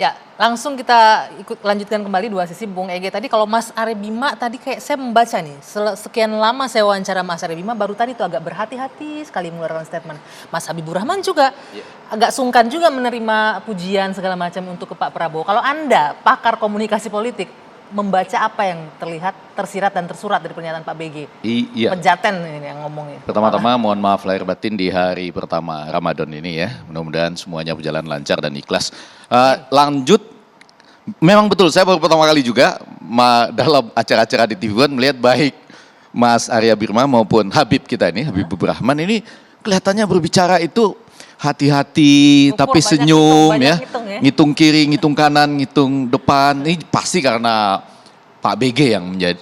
Ya, langsung kita lanjutkan kembali dua sisi Bung Ege. Tadi kalau Mas Arya Bima tadi kayak saya membaca nih, sekian lama saya wawancara Mas Arya Bima, baru tadi tuh agak berhati-hati sekali mengeluarkan statement. Mas Habibur Rahman juga agak sungkan juga menerima pujian segala macam untuk ke Pak Prabowo. Kalau Anda, pakar komunikasi politik, membaca apa yang terlihat, tersirat dan tersurat dari pernyataan Pak BG? Iya. Pejaten ini yang ngomongnya. Pertama-tama mohon maaf lahir batin di hari pertama Ramadan ini ya. Mudah-mudahan semuanya berjalan lancar dan ikhlas. Lanjut, memang betul saya baru pertama kali juga dalam acara-acara di TV One melihat baik Mas Arya Bima maupun Habib kita ini, Habibur Rahman ini kelihatannya berbicara itu hati-hati tapi senyum ya. Ngitung kiri, ngitung kanan, ngitung depan. Ini pasti karena Pak BG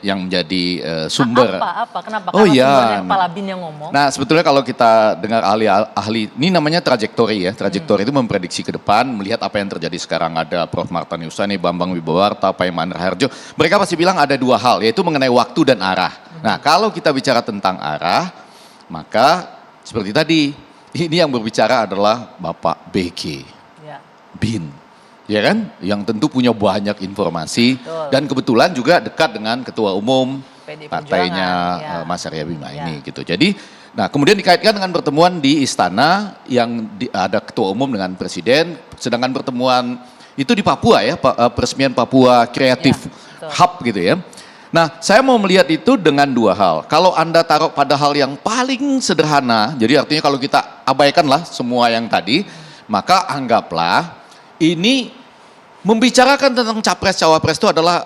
yang menjadi sumber. Apa? Kenapa? Oh iya. iya. Kepala BIN yang ngomong. Nah sebetulnya kalau kita dengar ahli, ini namanya trajektori ya. Trajektori itu memprediksi ke depan, melihat apa yang terjadi sekarang. Ada Prof. Marta Niusani, Bambang Wibowarta, Paiman Raharjo. Mereka pasti bilang ada dua hal, yaitu mengenai waktu dan arah. Nah kalau kita bicara tentang arah, maka seperti tadi, ini yang berbicara adalah Bapak BG. BIN, ya kan, yang tentu punya banyak informasi. Betul. Dan kebetulan juga dekat dengan ketua umum partainya Mas Arya Bima ini gitu. Jadi, nah kemudian dikaitkan dengan pertemuan di istana yang ada ketua umum dengan presiden, sedangkan pertemuan itu di Papua ya, peresmian Papua Kreatif Hub gitu ya. Nah, saya mau melihat itu dengan dua hal. Kalau Anda taruh pada hal yang paling sederhana, jadi artinya kalau kita abaikanlah semua yang tadi, maka anggaplah ini membicarakan tentang capres-cawapres itu adalah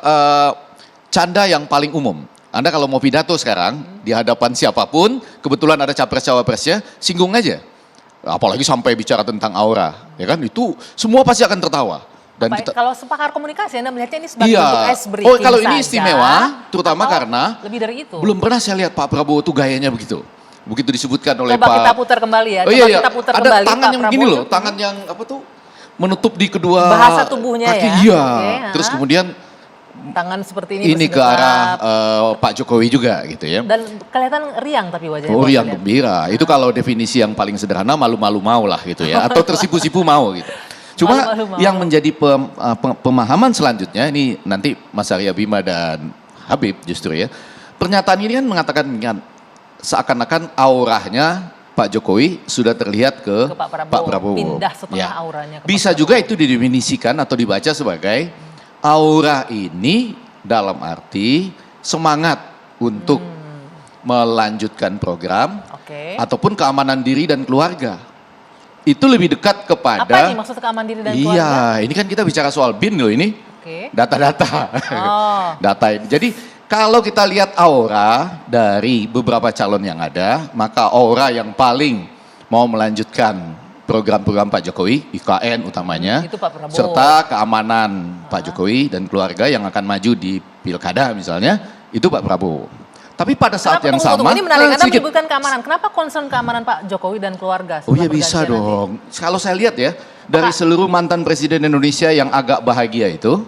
canda yang paling umum. Anda kalau mau pidato sekarang di hadapan siapapun, kebetulan ada capres-cawapresnya, singgung aja. Apalagi sampai bicara tentang aura, ya kan? Itu semua pasti akan tertawa. Dan kita, kalau sepakar komunikasi Anda melihatnya ini sebagai bentuk ice breaking oh kalau ini istimewa, terutama karena lebih dari itu. Belum pernah saya lihat Pak Prabowo tuh gayanya begitu. Begitu disebutkan oleh Coba kita putar kembali ya. Oh iya, kita putar ada kembali, tangan Pak yang Prabowo gini loh, tangan yang apa tuh menutup di kedua bahasa tubuhnya kaki, ya. Iya. Terus kemudian tangan seperti ini ke arah Pak Jokowi juga gitu ya. Dan kelihatan riang tapi wajahnya. Oh riang gembira. Itu kalau definisi yang paling sederhana malu-malu mau lah gitu ya. Atau tersipu-sipu mau gitu. Cuma yang menjadi pemahaman selanjutnya ini nanti Mas Arya Bima dan Habib justru ya. Pernyataan ini kan mengatakan seakan-akan auranya Pak Jokowi sudah terlihat ke Pak Prabowo. Pindah setengah auranya. Bisa juga itu didefinisikan atau dibaca sebagai aura ini dalam arti semangat untuk melanjutkan program ataupun keamanan diri dan keluarga. Itu lebih dekat kepada... Apa ini maksud keamanan diri dan keluarga? Iya, ini kan kita bicara soal BIN loh ini. Data-data. Data ini. Jadi kalau kita lihat aura dari beberapa calon yang ada, maka aura yang paling mau melanjutkan program-program Pak Jokowi, IKN utamanya, itu Pak Prabowo. Serta keamanan Pak Jokowi dan keluarga yang akan maju di pilkada misalnya, itu Pak Prabowo. Tapi pada saat yang sama, ini menarik, Anda menyebutkan keamanan. Kenapa concern keamanan Pak Jokowi dan keluarga? Oh ya bisa dong. Kalau saya lihat ya, dari seluruh mantan presiden Indonesia yang agak bahagia itu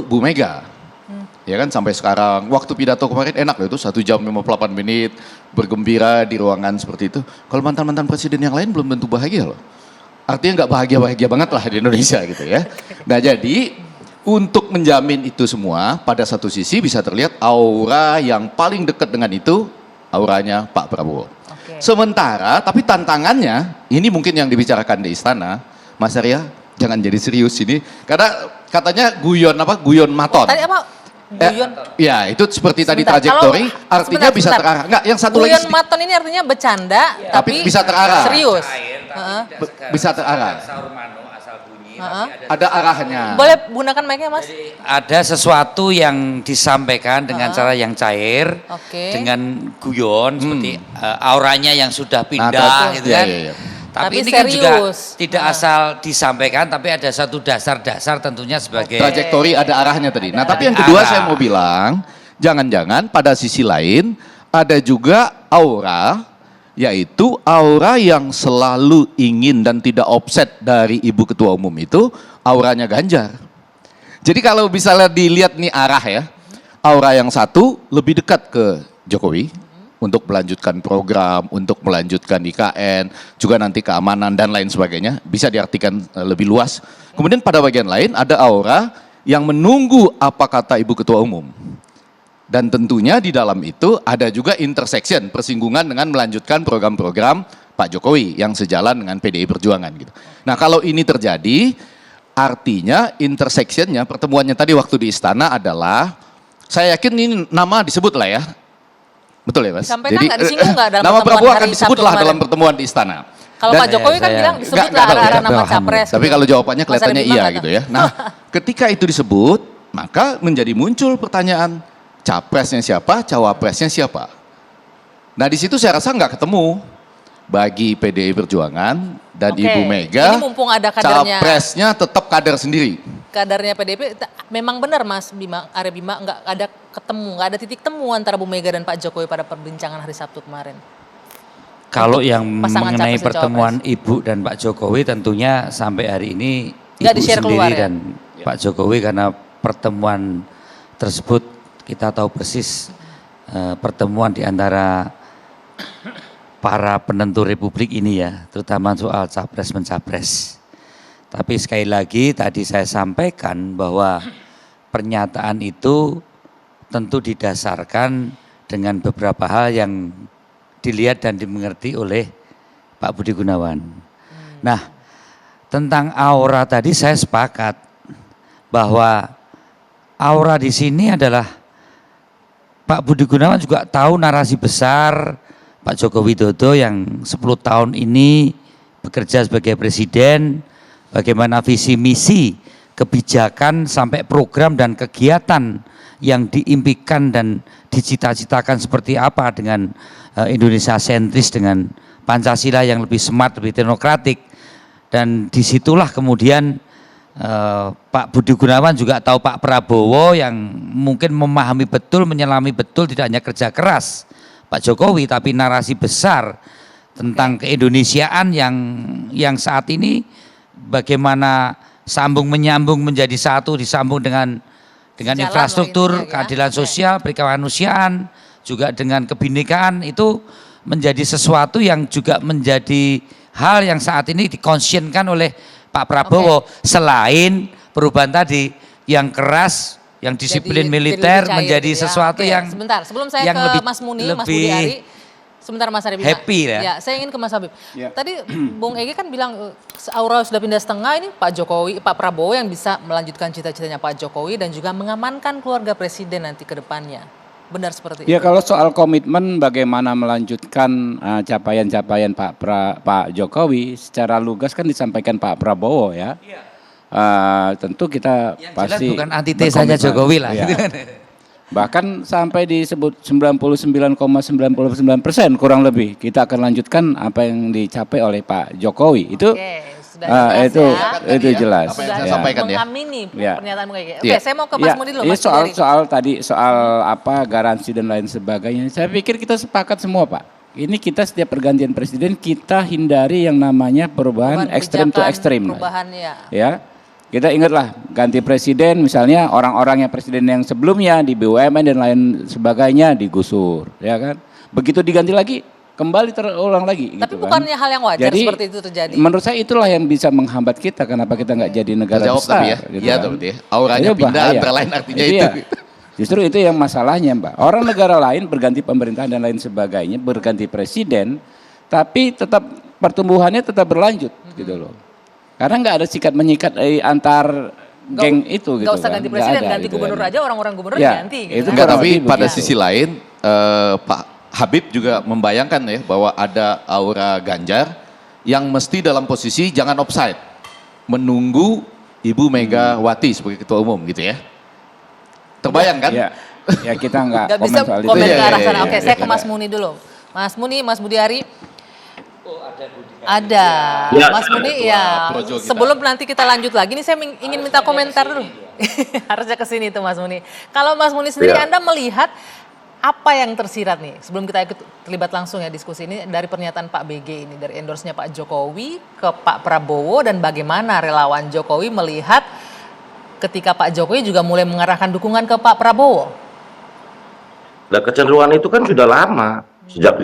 Bu Mega. Ya kan sampai sekarang, waktu pidato kemarin enak loh itu 1 jam 58 menit, bergembira di ruangan seperti itu. Kalau mantan-mantan presiden yang lain belum tentu bahagia loh. Artinya nggak bahagia-bahagia banget lah di Indonesia gitu ya. Nah jadi untuk menjamin itu semua, pada satu sisi bisa terlihat aura yang paling dekat dengan itu, auranya Pak Prabowo. Sementara, tapi tantangannya, ini mungkin yang dibicarakan di istana, Mas Arya, jangan jadi serius ini, karena katanya guyon maton. Tadi apa? Guyon? Ya, itu seperti tadi trajektori, artinya bisa terarah. Enggak, yang satu guyon lagi. Guyon maton ini artinya bercanda, tapi bisa terarah. Serius. Bisa terarah. Ada arahnya. Boleh gunakan mic-nya Mas? Ada sesuatu yang disampaikan dengan cara yang cair, dengan guyon, seperti auranya yang sudah pindah gitu kan. Tapi ini kan juga tidak asal disampaikan, tapi ada satu dasar-dasar tentunya sebagai trajektori, ada arahnya tadi. Nah tapi yang kedua saya mau bilang, jangan-jangan pada sisi lain ada juga aura, yaitu aura yang selalu ingin dan tidak offset dari Ibu Ketua Umum itu, auranya Ganjar. Jadi kalau misalnya dilihat nih arah ya, aura yang satu lebih dekat ke Jokowi, untuk melanjutkan program, untuk melanjutkan IKN, juga nanti keamanan dan lain sebagainya, bisa diartikan lebih luas. Kemudian pada bagian lain ada aura yang menunggu apa kata Ibu Ketua Umum. Dan tentunya di dalam itu ada juga intersection, persinggungan dengan melanjutkan program-program Pak Jokowi yang sejalan dengan PDI Perjuangan gitu. Nah kalau ini terjadi, artinya intersectionnya, pertemuannya tadi waktu di istana adalah, saya yakin ini nama disebut lah ya, betul ya Mas? Sampaikan nggak, disinggung nggak dalam nama pertemuan Prabowo hari akan disebut Sabtu lah kemarin? dalam pertemuan di istana. Kalau Pak Jokowi kan bilang disebutlah arah-arah nama capres. Tapi gitu. kalau jawabannya kelihatannya Mas Arif iya Bima gitu ya. Nah ketika itu disebut, maka menjadi muncul pertanyaan, capresnya siapa, cawapresnya siapa? Nah di situ saya rasa nggak ketemu. Bagi PDI Perjuangan dan Oke. Ibu Mega, Ini mumpung ada kadernya. capresnya tetap kader sendiri. Kadernya PDIP, memang benar Mas Bima, Arif Bima nggak ada ketemu, nggak ada titik temu antara Bu Mega dan Pak Jokowi pada perbincangan hari Sabtu kemarin. Kalau yang pasangan mengenai capres dan pertemuan Ibu dan Pak Jokowi tentunya sampai hari ini Nggak Ibu di-share sendiri keluar ya? dan Pak Jokowi, karena pertemuan tersebut kita tahu persis pertemuan di antara para penentu Republik ini ya, terutama soal capres mencapres. Tapi sekali lagi tadi saya sampaikan bahwa pernyataan itu tentu didasarkan dengan beberapa hal yang dilihat dan dimengerti oleh Pak Budi Gunawan. Nah, tentang aura tadi saya sepakat bahwa aura di sini adalah Pak Budi Gunawan juga tahu narasi besar Pak Joko Widodo yang 10 tahun ini bekerja sebagai presiden, bagaimana visi misi, kebijakan sampai program dan kegiatan yang diimpikan dan dicita-citakan seperti apa dengan Indonesia sentris, dengan Pancasila yang lebih smart, lebih teknokratik. Dan disitulah kemudian Pak Budi Gunawan juga tahu Pak Prabowo yang mungkin memahami betul, menyelami betul tidak hanya kerja keras Pak Jokowi, tapi narasi besar tentang keindonesiaan yang saat ini bagaimana sambung menyambung menjadi satu, disambung dengan infrastruktur, keadilan sosial, perikemanusiaan, juga dengan kebinekaan, itu menjadi sesuatu yang juga menjadi hal yang saat ini dikonsyenkan oleh Pak Prabowo. Selain perubahan tadi yang keras, yang disiplin militer jadi menjadi gitu ya. sesuatu yang sebentar, sebelum saya yang ke lebih, Mas Muni, Mas Budi Ari, sebentar Mas Arif Bima. happy ya. Saya ingin ke Mas Habib. Tadi Bung Ege kan bilang aura sudah pindah setengah, ini Pak Jokowi, Pak Prabowo yang bisa melanjutkan cita-citanya Pak Jokowi dan juga mengamankan keluarga presiden nanti ke depannya. Benar seperti itu? Ya, kalau soal komitmen bagaimana melanjutkan capaian-capaian Pak Jokowi secara lugas kan disampaikan Pak Prabowo ya. Tentu kita yang pasti jelas bukan antitesanya Jokowi lah. Ya. Bahkan sampai disebut 99,99% kurang lebih kita akan lanjutkan apa yang dicapai oleh Pak Jokowi. Itu itu jelas. Apa yang saya sampaikan ya. Mengamini pernyataan Bung Ege. Iya. Saya mau ke Mas Muni dulu. Mas soal apa garansi dan lain sebagainya. Saya pikir kita sepakat semua Pak. Ini kita setiap pergantian presiden kita hindari yang namanya perubahan ekstrem to ekstrem. Perubahan ya. Kita ingatlah ganti presiden misalnya orang-orang yang presiden yang sebelumnya di BUMN dan lain sebagainya digusur, ya kan? Begitu diganti lagi kembali terulang lagi. Tapi gitu bukannya kan? hal yang wajar Jadi, seperti itu terjadi? Menurut saya itulah yang bisa menghambat kita kenapa kita nggak jadi negara Terjawab besar. tapi ya, gitu iya kan? tapi auranya Itu pindah bahaya. antara lain artinya Itu itu. ya. Justru itu yang masalahnya Mbak. Orang negara lain berganti pemerintahan dan lain sebagainya, berganti presiden, tapi tetap pertumbuhannya tetap berlanjut gitu loh. Karena nggak ada sikat menyikat antar geng itu gitu. Gak usah ganti presiden, ganti gitu gubernur kan. aja, orang-orang gubernur Ya, ganti. itu Gitu. Enggak, kurang tapi lebih pada begitu. sisi lain Pak Habib juga membayangkan ya bahwa ada aura Ganjar yang mesti dalam posisi jangan offside, menunggu Ibu Megawati sebagai ketua umum gitu ya. Terbayang kan? Ya kita nggak Gak bisa soal komen itu. ke arah sana. Iya, Oke, iya, saya iya. ke Mas Muni dulu. Mas Muni, Mas Budi Ari. Ada. Ya. Mas Muni ya. Projo kita. Sebelum nanti kita lanjut lagi, ini saya ingin minta komentar dulu. Harusnya ke sini tuh Mas Muni. Kalau Mas Muni sendiri, Ya. Anda melihat apa yang tersirat nih? Sebelum kita ikut terlibat langsung ya diskusi ini dari pernyataan Pak BG ini, dari endorse-nya Pak Jokowi ke Pak Prabowo, dan bagaimana relawan Jokowi melihat ketika Pak Jokowi juga mulai mengarahkan dukungan ke Pak Prabowo. Nah, kecenderungan itu kan sudah lama. Sejak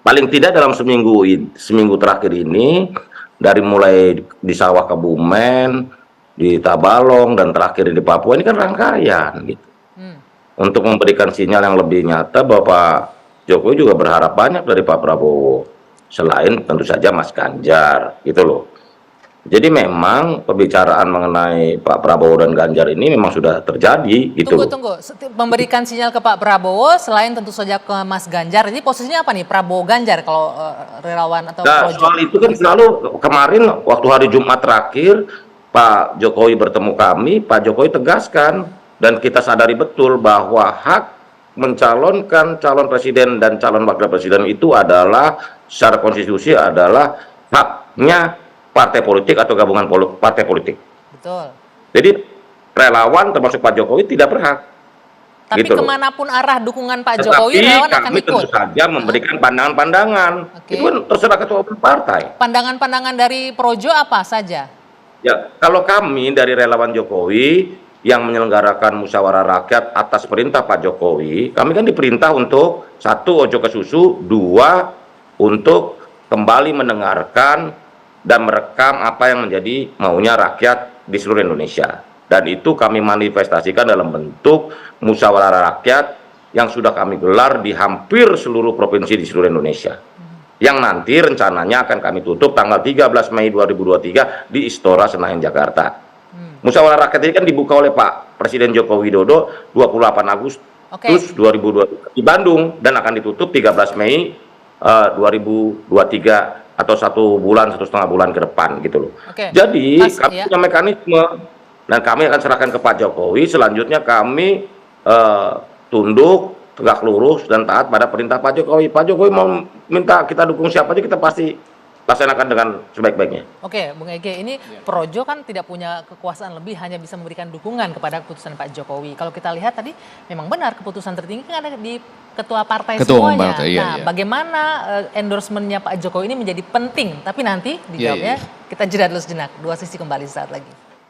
paling tidak dalam seminggu terakhir ini, dari mulai di Sawah Kebumen, di Tabalong, dan terakhir di Papua, ini kan rangkaian gitu. Untuk memberikan sinyal yang lebih nyata bahwa Pak Jokowi juga berharap banyak dari Pak Prabowo. Selain tentu saja Mas Ganjar gitu loh. Jadi memang pembicaraan mengenai Pak Prabowo dan Ganjar ini memang sudah terjadi gitu. Tunggu. Memberikan sinyal ke Pak Prabowo selain tentu saja ke Mas Ganjar. Ini posisinya apa nih? Prabowo Ganjar kalau relawan atau projo? Soal itu kan selalu kemarin waktu hari Jumat terakhir Pak Jokowi bertemu kami, Pak Jokowi tegaskan dan kita sadari betul bahwa hak mencalonkan calon presiden dan calon wakil presiden itu adalah secara konstitusi adalah haknya partai politik atau gabungan partai politik. Betul. Jadi relawan termasuk Pak Jokowi tidak berhak. Tapi gitu kemanapun arah dukungan Pak Jokowi, relawan akan ikut. Tapi kami tentu saja memberikan pandangan-pandangan. Okay. Itu kan terserah ketua umum partai. Pandangan-pandangan dari Projo apa saja? Ya, kalau kami dari relawan Jokowi yang menyelenggarakan musyawarah rakyat atas perintah Pak Jokowi, kami kan diperintah untuk satu, ojo ke susu, dua, untuk kembali mendengarkan dan merekam apa yang menjadi maunya rakyat di seluruh Indonesia. Dan itu kami manifestasikan dalam bentuk musyawarah rakyat yang sudah kami gelar di hampir seluruh provinsi di seluruh Indonesia. Yang nanti rencananya akan kami tutup tanggal 13 Mei 2023 di Istora Senayan, Jakarta. Musyawarah rakyat ini kan dibuka oleh Pak Presiden Joko Widodo 28 Agustus 2023 di Bandung dan akan ditutup 13 Mei 2023 atau 1,5 bulan ke depan gitu loh. Jadi kami punya mekanisme dan kami akan serahkan ke Pak Jokowi. Selanjutnya kami tunduk, tegak lurus dan taat pada perintah Pak Jokowi. Pak Jokowi mau minta kita dukung siapa aja, kita pasti laksanakan dengan sebaik-baiknya. Oke, Bung Ege, ini Projo kan tidak punya kekuasaan lebih, hanya bisa memberikan dukungan kepada keputusan Pak Jokowi. Kalau kita lihat tadi, memang benar keputusan tertinggi kan ada di ketua partai semuanya. Bagaimana endorsementnya Pak Jokowi ini menjadi penting, tapi nanti dijawabnya kita jeda dulu sejenak. Dua Sisi kembali saat lagi.